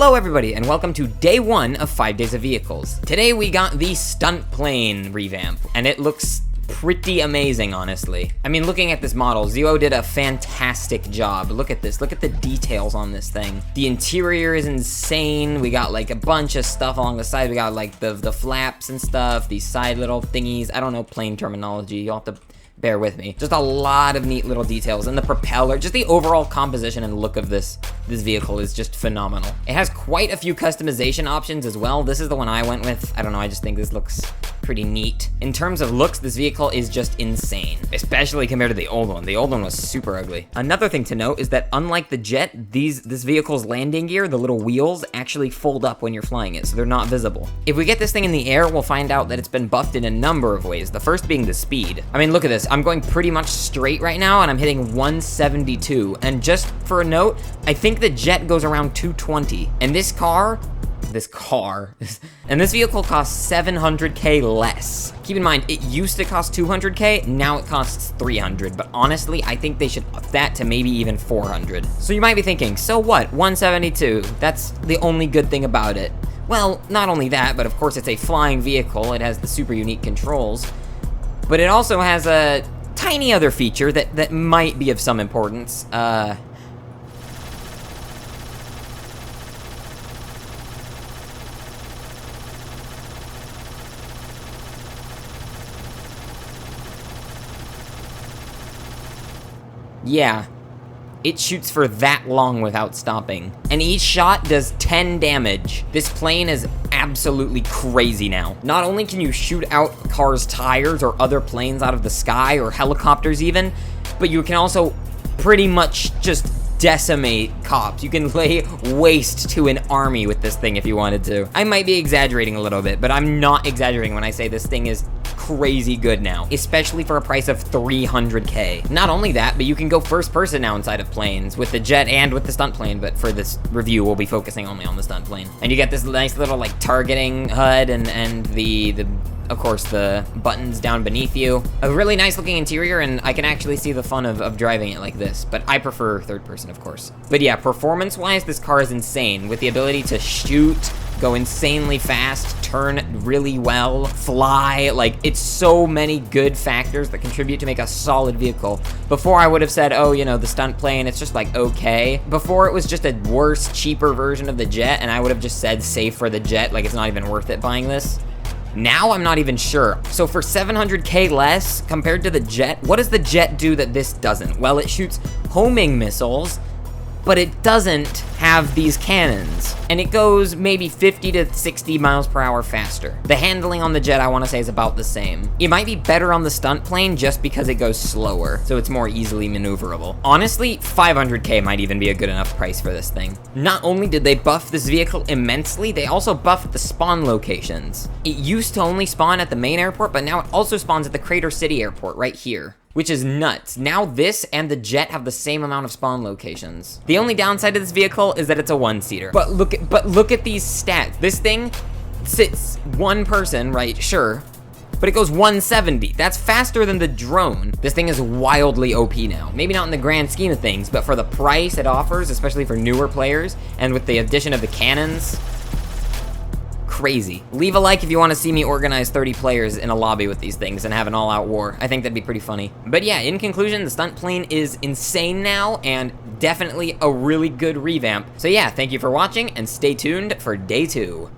Hello everybody, and welcome to day 1 of 5 Days of Vehicles. Today we got the Stunt Plane revamp, and it looks pretty amazing, honestly. I mean, looking at this model, Zio did a fantastic job. Look at this, look at the details on this thing. The interior is insane. We got like a bunch of stuff along the side. We got like the flaps and stuff, these side little thingies. I don't know plane terminology, you'll have to bear with me. Just a lot of neat little details, and the propeller, just the overall composition and look of this vehicle is just phenomenal. It has quite a few customization options as well. This is the one I went with. I don't know, I just think this looks pretty neat. In terms of looks, this vehicle is just insane, especially compared to the old one. The old one was super ugly. Another thing to note is that unlike the Jet, this vehicle's landing gear, the little wheels, actually fold up when you're flying it, so they're not visible. If we get this thing in the air, we'll find out that it's been buffed in a number of ways, the first being the speed. I mean, look at this. I'm going pretty much straight right now, and I'm hitting 172. And just for a note, I think the Jet goes around 220. And this vehicle costs 700K less. Keep in mind, it used to cost 200K, now it costs 300. But honestly, I think they should up that to maybe even 400. So you might be thinking, so what, 172? That's the only good thing about it. Well, not only that, but of course it's a flying vehicle. It has the super unique controls. But it also has a tiny other feature that might be of some importance. Yeah, it shoots for that long without stopping. And each shot does 10 damage. This plane is absolutely crazy now. Not only can you shoot out cars' tires or other planes out of the sky or helicopters even, but you can also pretty much just decimate cops. You can lay waste to an army with this thing if you wanted to. I might be exaggerating a little bit, but I'm not exaggerating when I say this thing is crazy good now, especially for a price of 300K. Not only that, but you can go first person now inside of planes with the Jet and with the Stunt Plane, but for this review, we'll be focusing only on the Stunt Plane. And you get this nice little like targeting HUD and the of course, the buttons down beneath you. A really nice looking interior, and I can actually see the fun of driving it like this, but I prefer third person, of course. But yeah, performance-wise, this car is insane, with the ability to shoot, go insanely fast, turn really well, fly. Like, it's so many good factors that contribute to make a solid vehicle. Before I would have said, oh, you know, the Stunt Plane, it's just like okay. Before it was just a worse, cheaper version of the Jet, and I would have just said save for the Jet, like it's not even worth it buying this. Now I'm not even sure. So for 700K less compared to the Jet, what does the Jet do that this doesn't? Well, it shoots homing missiles, but it doesn't have these cannons. And it goes maybe 50 to 60 miles per hour faster. The handling on the Jet, I want to say, is about the same. It might be better on the Stunt Plane just because it goes slower, so it's more easily maneuverable. Honestly, 500K might even be a good enough price for this thing. Not only did they buff this vehicle immensely, they also buffed the spawn locations. It used to only spawn at the main airport, but now it also spawns at the Crater City Airport right here, which is nuts. Now this and the Jet have the same amount of spawn locations. The only downside of this vehicle is that it's a one-seater. But look at these stats. This thing sits one person, right? Sure. But it goes 170. That's faster than the drone. This thing is wildly OP now. Maybe not in the grand scheme of things, but for the price it offers, especially for newer players, and with the addition of the cannons, crazy. Leave a like if you want to see me organize 30 players in a lobby with these things and have an all-out war. I think that'd be pretty funny. But yeah, in conclusion, the Stunt Plane is insane now and definitely a really good revamp. So yeah, thank you for watching and stay tuned for day 2.